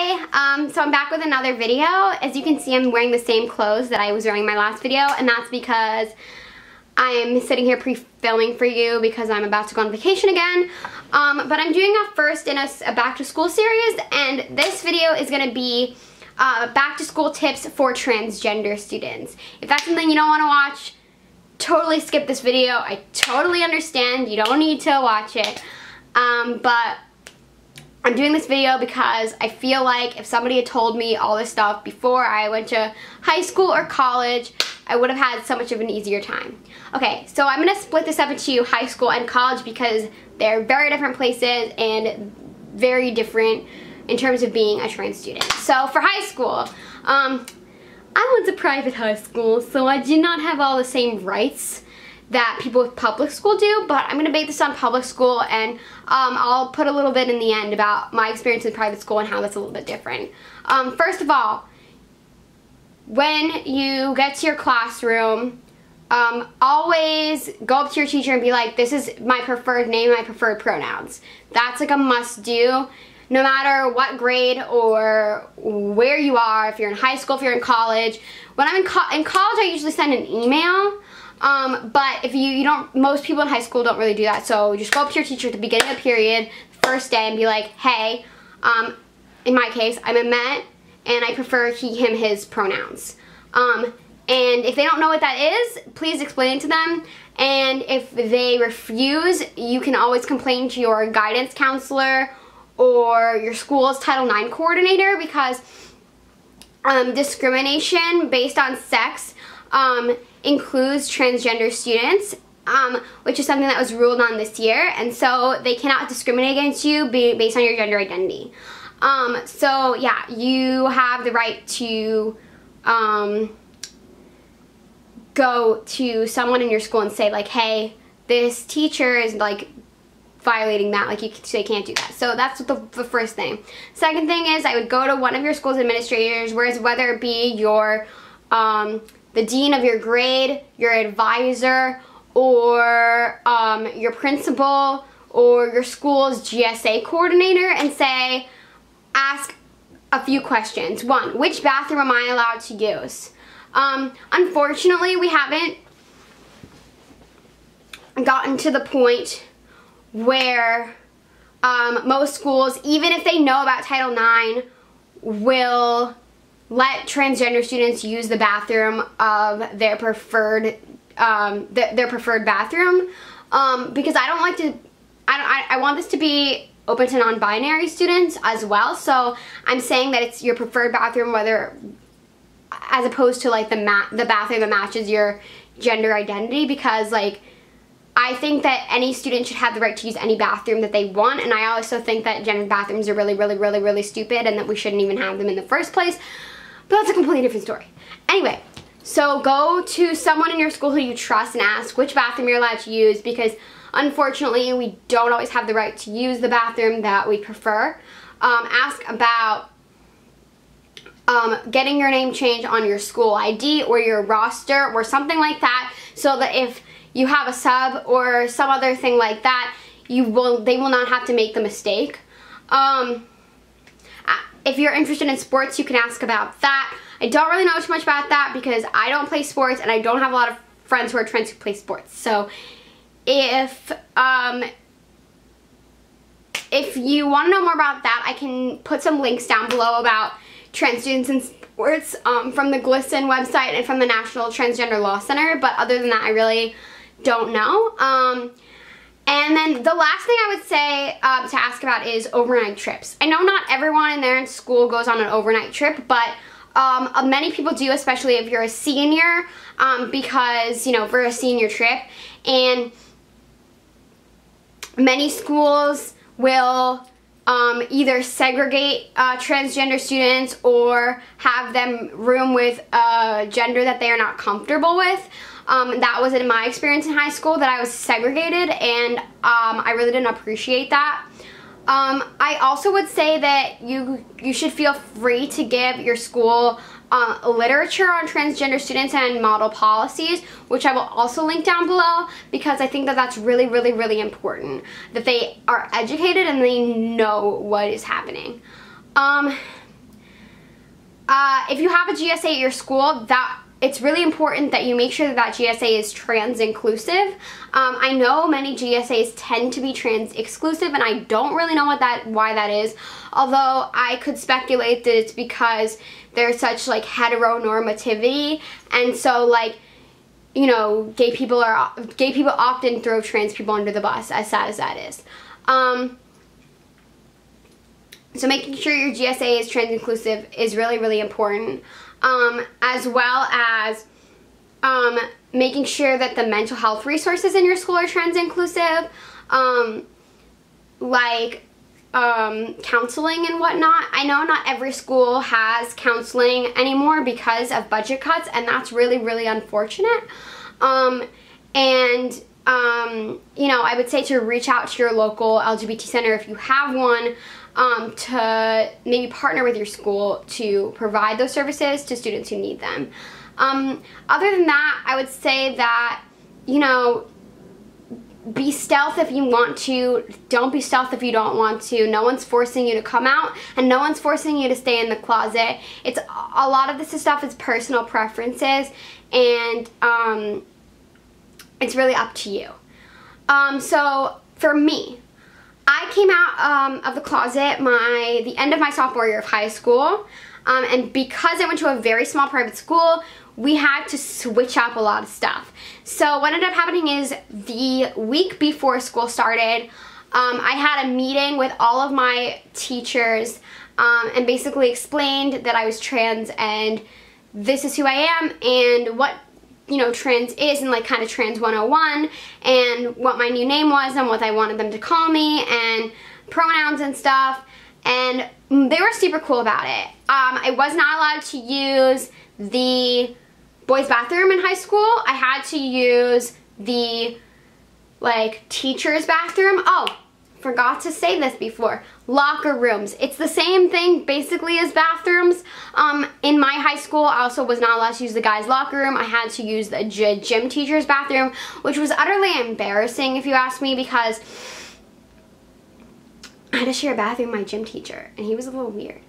Hi, so I'm back with another video. As you can see, I'm wearing the same clothes that I was wearing in my last video, and that's because I'm sitting here pre-filming for you because I'm about to go on vacation again. But I'm doing a first in a back to school series, and this video is going to be back to school tips for transgender students. If that's something you don't want to watch, totally skip this video. I totally understand. You don't need to watch it. But I'm doing this video because I feel like if somebody had told me all this stuff before I went to high school or college, I would have had so much of an easier time. Okay, so I'm going to split this up into high school and college because they're very different places and very different in terms of being a trans student. So for high school, I went to private high school, so I did not have all the same rights that people with public school do, but I'm going to base this on public school, and I'll put a little bit in the end about my experience in private school and how that's a little bit different. First of all, when you get to your classroom, always go up to your teacher and be like, this is my preferred name, my preferred pronouns. That's like a must do. No matter what grade or where you are, if you're in high school, if you're in college. When I'm in college, I usually send an email. But if you don't, most people in high school don't really do that. So just go up to your teacher at the beginning of the period, first day, and be like, hey, in my case, I'm a Met, and I prefer he, him, his pronouns. And if they don't know what that is, please explain it to them. And if they refuse, you can always complain to your guidance counselor or your school's Title IX coordinator, because discrimination based on sex includes transgender students, which is something that was ruled on this year, and so they cannot discriminate against you based on your gender identity. So yeah, you have the right to go to someone in your school and say like, hey, this teacher is like violating that, like they can't do that. So that's the first thing. Second thing is I would go to one of your school's administrators, whether it be your the dean of your grade, your advisor, or your principal, or your school's GSA coordinator, and say, ask a few questions. One, which bathroom am I allowed to use? Unfortunately, we haven't gotten to the point where most schools, even if they know about Title IX, will let transgender students use the bathroom of their preferred bathroom, because I don't like to. I want this to be open to non-binary students as well. So I'm saying that it's your preferred bathroom, whether as opposed to like the bathroom that matches your gender identity, because like I think that any student should have the right to use any bathroom that they want, and I also think that gendered bathrooms are really stupid and that we shouldn't even have them in the first place. But that's a completely different story. Anyway, so go to someone in your school who you trust and ask which bathroom you're allowed to use, because unfortunately we don't always have the right to use the bathroom that we prefer. Ask about getting your name changed on your school ID or your roster or something like that, so that if you have a sub or some other thing like that, they will not have to make the mistake. If you're interested in sports, you can ask about that. I don't really know too much about that because I don't play sports and I don't have a lot of friends who are trans who play sports. So if you want to know more about that, I can put some links down below about trans students in sports from the GLSEN website and from the National Transgender Law Center. But other than that, I really don't know. And then the last thing I would say to ask about is overnight trips. I know not everyone in their school goes on an overnight trip, but many people do, especially if you're a senior, because, you know, for a senior trip. And many schools will either segregate transgender students or have them room with a gender that they are not comfortable with. That was in my experience in high school, that I was segregated, and I really didn't appreciate that. I also would say that you should feel free to give your school literature on transgender students and model policies, which I will also link down below, because I think that that's really important, that they are educated and they know what is happening. if you have a GSA at your school, it's really important that you make sure that GSA is trans inclusive. I know many GSAs tend to be trans exclusive, and I don't really know why that is. Although I could speculate that it's because there's such like heteronormativity, and so like, you know, gay people often throw trans people under the bus, as sad as that is. So making sure your GSA is trans inclusive is really, really important. As well as making sure that the mental health resources in your school are trans inclusive, like counseling and whatnot. I know not every school has counseling anymore because of budget cuts, and that's really, really unfortunate. You know, I would say to reach out to your local LGBT center if you have one, to maybe partner with your school to provide those services to students who need them. Other than that, I would say that, you know, be stealth if you want to. Don't be stealth if you don't want to. No one's forcing you to come out, and no one's forcing you to stay in the closet. It's a lot of this stuff is personal preferences, and it's really up to you. So for me, I came out of the closet the end of my sophomore year of high school, and because I went to a very small private school, we had to switch up a lot of stuff. So what ended up happening is the week before school started, I had a meeting with all of my teachers and basically explained that I was trans and this is who I am and what, you know, trans is, and like kind of trans 101, and what my new name was and what I wanted them to call me and pronouns and stuff, and they were super cool about it. I was not allowed to use the boys' bathroom in high school. I had to use the like teacher's bathroom. Oh, forgot to say this before. Locker rooms. It's the same thing basically as bathrooms. In my high school, I also was not allowed to use the guys' locker room. I had to use the gym teacher's bathroom, which was utterly embarrassing if you ask me, because I had to share a bathroom with my gym teacher, and he was a little weird.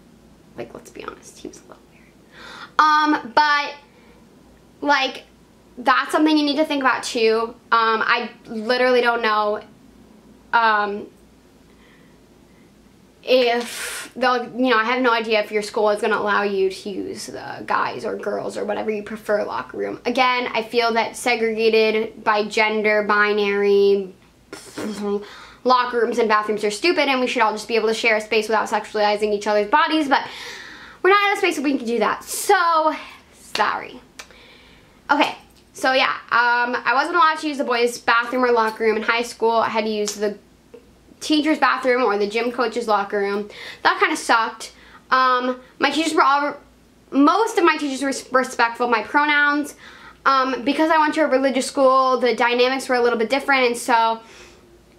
Like, let's be honest, he was a little weird. But like, that's something you need to think about too. I literally don't know if they'll, you know, I have no idea if your school is going to allow you to use the guys or girls or whatever you prefer locker room. Again, I feel that segregated by gender, binary locker rooms and bathrooms are stupid, and we should all just be able to share a space without sexualizing each other's bodies, but we're not in a space where we can do that, so sorry. Okay, so yeah, I wasn't allowed to use the boys' bathroom or locker room in high school. I had to use the teacher's bathroom or the gym coach's locker room. That kind of sucked. My teachers were most of my teachers were respectful of my pronouns. Because I went to a religious school, the dynamics were a little bit different, and so,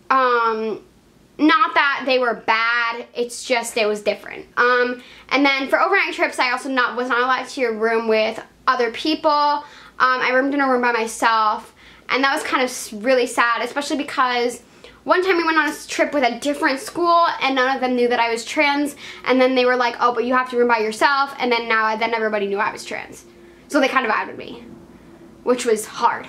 not that they were bad, it's just it was different. And then for overnight trips, I also was not allowed to a room with other people. I roomed in a room by myself, and that was kind of really sad, especially because one time we went on a trip with a different school, and none of them knew that I was trans, and then they were like, oh, but you have to room by yourself, and then then everybody knew I was trans. So they kind of outed me, which was hard.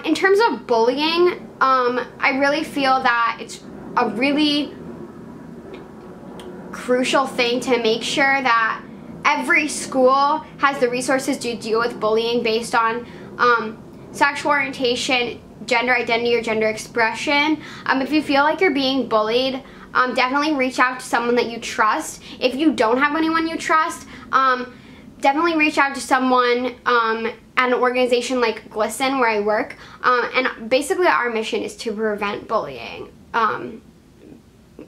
In terms of bullying, I really feel that it's a really crucial thing to make sure that every school has the resources to deal with bullying based on sexual orientation, gender identity, or gender expression. If you feel like you're being bullied, definitely reach out to someone that you trust. If you don't have anyone you trust, definitely reach out to someone at an organization like GLSEN, where I work. And basically our mission is to prevent bullying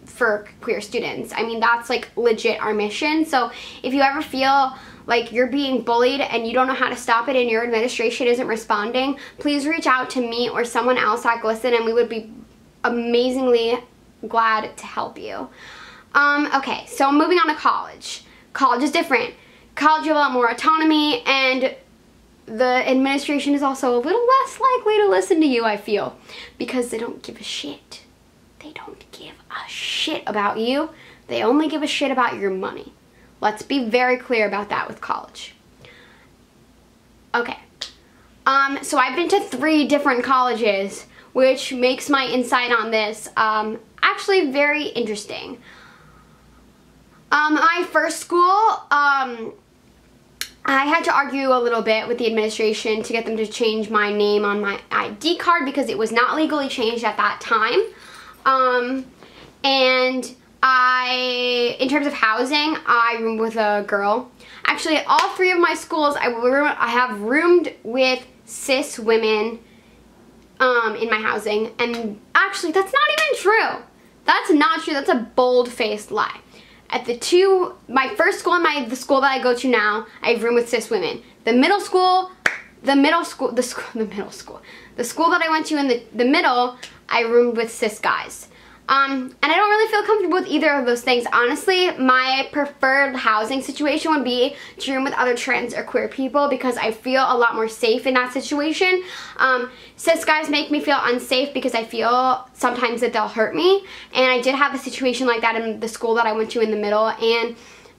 for queer students. I mean, that's like legit our mission. So if you ever feel like you're being bullied and you don't know how to stop it and your administration isn't responding, please reach out to me or someone else at GLSEN, and we would be amazingly glad to help you. Okay, so moving on to college. College is different. College, you have a lot more autonomy, and the administration is also a little less likely to listen to you, I feel, because they don't give a shit. They don't give a shit about you. They only give a shit about your money. Let's be very clear about that with college. Okay. So I've been to 3 different colleges, which makes my insight on this actually very interesting. My first school, I had to argue a little bit with the administration to get them to change my name on my ID card because it was not legally changed at that time. And in terms of housing, I roomed with a girl. Actually, at all 3 of my schools, I have roomed with cis women in my housing. And actually, that's not even true. That's not true. That's a bold-faced lie. At my first school and the school that I go to now, I have roomed with cis women. The school that I went to in the middle, I roomed with cis guys. And I don't really feel comfortable with either of those things. Honestly, my preferred housing situation would be to room with other trans or queer people because I feel a lot more safe in that situation. Cis guys make me feel unsafe because I feel sometimes that they'll hurt me. And I did have a situation like that in the school that I went to in the middle. And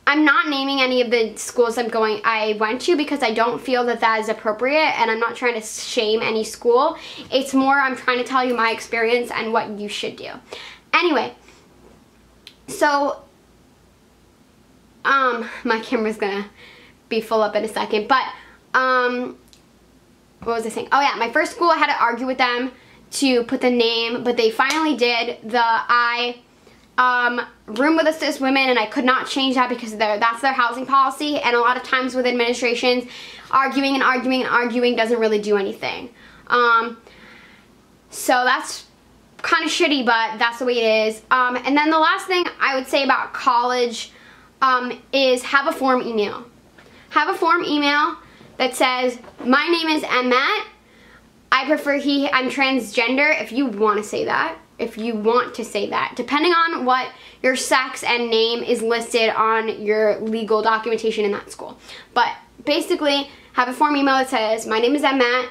I'm not naming any of the schools I went to because I don't feel that that is appropriate, and I'm not trying to shame any school. It's more I'm trying to tell you my experience and what you should do. Anyway, so my camera's gonna be full up in a second, but what was I saying? Oh yeah, my first school I had to argue with them to put the name, but they finally did. I room with the cis women, and I could not change that because that's their housing policy, and a lot of times with administrations, arguing and arguing and arguing doesn't really do anything. So that's kind of shitty, but that's the way it is. And then the last thing I would say about college is have a form email. Have a form email that says, my name is Emmett, I prefer he, I'm transgender, if you want to say that. If you want to say that, depending on what your sex and name is listed on your legal documentation in that school. But basically, have a form email that says, my name is Emmett,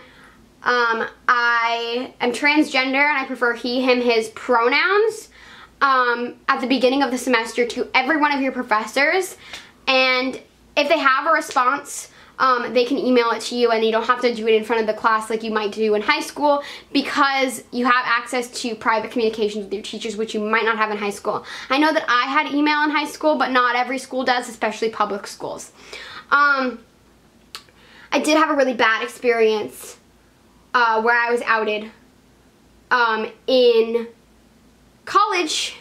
I am transgender and I prefer he, him, his pronouns at the beginning of the semester to every one of your professors. And if they have a response, they can email it to you, and you don't have to do it in front of the class like you might do in high school because you have access to private communications with your teachers, which you might not have in high school. I know that I had email in high school, but not every school does, especially public schools. I did have a really bad experience where I was outed in college.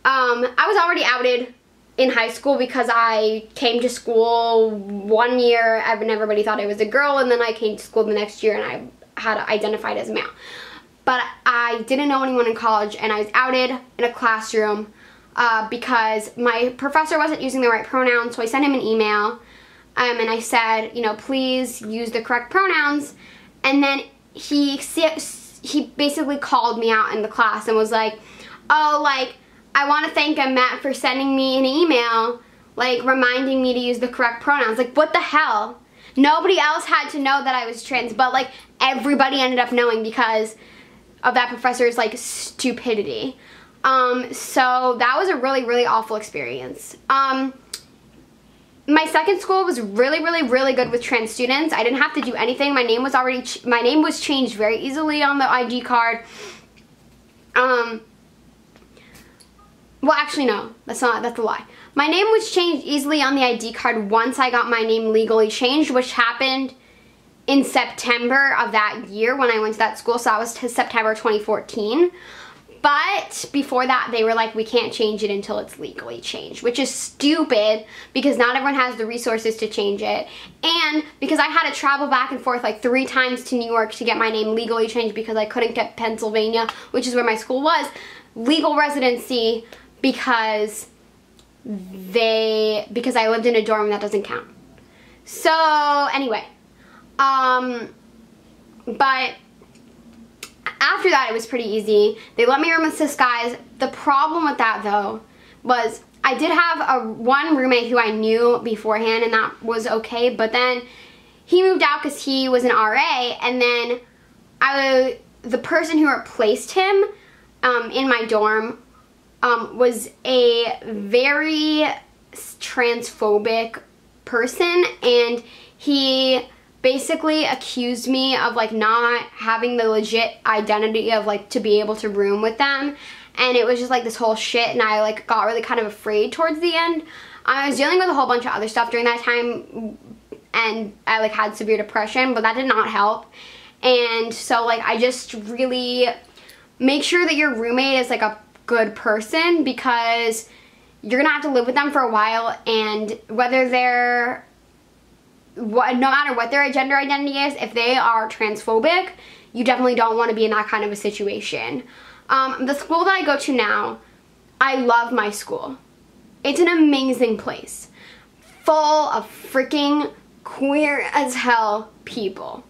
I was already outed in high school because I came to school one year and everybody thought I was a girl, and then I came to school the next year and I had identified as a male. But I didn't know anyone in college, and I was outed in a classroom because my professor wasn't using the right pronouns, so I sent him an email and I said, you know, please use the correct pronouns. And then he basically called me out in the class and was like, oh, like, I want to thank Matt for sending me an email, like, reminding me to use the correct pronouns. Like, what the hell? Nobody else had to know that I was trans, but, like, everybody ended up knowing because of that professor's, like, stupidity. So that was a really, really awful experience. My second school was really, really, really good with trans students. I didn't have to do anything. My name was changed very easily on the ID card. Well, actually, no, that's a lie. My name was changed easily on the ID card once I got my name legally changed, which happened in September of that year when I went to that school, so that was September 2014. But before that, they were like, we can't change it until it's legally changed, which is stupid because not everyone has the resources to change it. And because I had to travel back and forth like 3 times to New York to get my name legally changed because I couldn't get Pennsylvania, which is where my school was, legal residency, because I lived in a dorm, that doesn't count. So anyway, but after that it was pretty easy. They let me room with cis guys. The problem with that though was I did have one roommate who I knew beforehand, and that was okay, but then he moved out because he was an RA, and then the person who replaced him in my dorm was a very transphobic person, and he basically accused me of like not having the legit identity of like to be able to room with them, and it was just like this whole shit, and I like got really kind of afraid towards the end. I was dealing with a whole bunch of other stuff during that time, and I like had severe depression, but that did not help. And so like I just really make sure that your roommate is like a good person, because you're gonna have to live with them for a while, and whether they're no matter what their gender identity is, if they are transphobic, you definitely don't want to be in that kind of a situation. The school that I go to now, I love my school. It's an amazing place, full of freaking queer as hell people.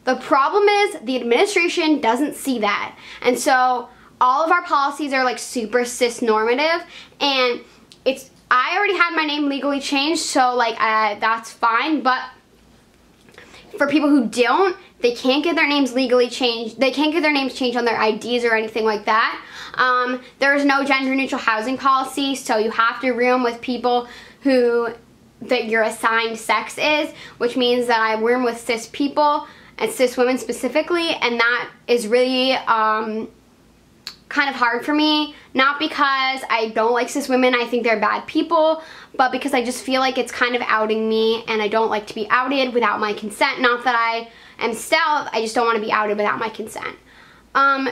The problem is the administration doesn't see that, and so all of our policies are like super cis normative, and I already had my name legally changed, so like that's fine, but for people who don't, they can't get their names legally changed. They can't get their names changed on their IDs or anything like that. There's no gender neutral housing policy, so you have to room with people that your assigned sex is, which means that I room with cis people and cis women specifically, and that is really kind of hard for me, not because I don't like cis women, I think they're bad people, but because I just feel like it's kind of outing me, and I don't like to be outed without my consent. Not that I am stealth, I just don't want to be outed without my consent.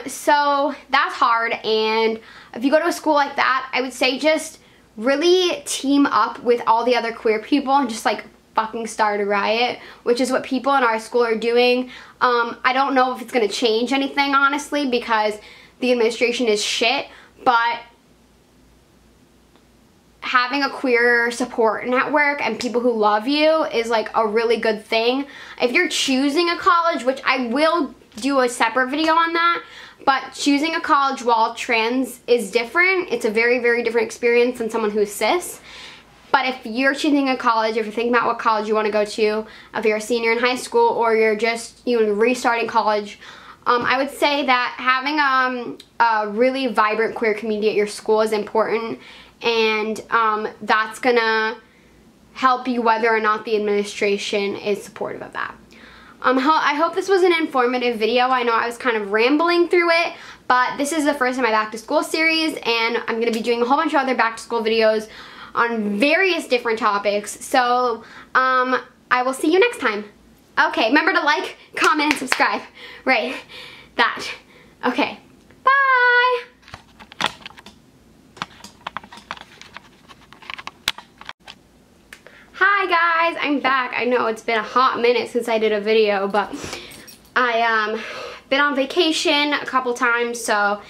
So that's hard, and if you go to a school like that, I would say just really team up with all the other queer people and just like fucking start a riot, which is what people in our school are doing. I don't know if it's going to change anything, honestly, because the administration is shit, but having a queer support network and people who love you is like a really good thing. If you're choosing a college, which I will do a separate video on that, but choosing a college while trans is different. It's a very, very different experience than someone who's cis. But if you're choosing a college, if you're thinking about what college you want to go to, if you're a senior in high school or you're just restarting college, I would say that having a really vibrant queer community at your school is important, and that's gonna help you whether or not the administration is supportive of that. I hope this was an informative video. I know I was kind of rambling through it, but this is the first of my back to school series, and I'm gonna be doing a whole bunch of other back to school videos on various different topics. So I will see you next time. Okay, remember to like, comment, and subscribe. Right, that. Okay, bye! Hi guys, I'm back. I know it's been a hot minute since I did a video, but I been on vacation a couple times, so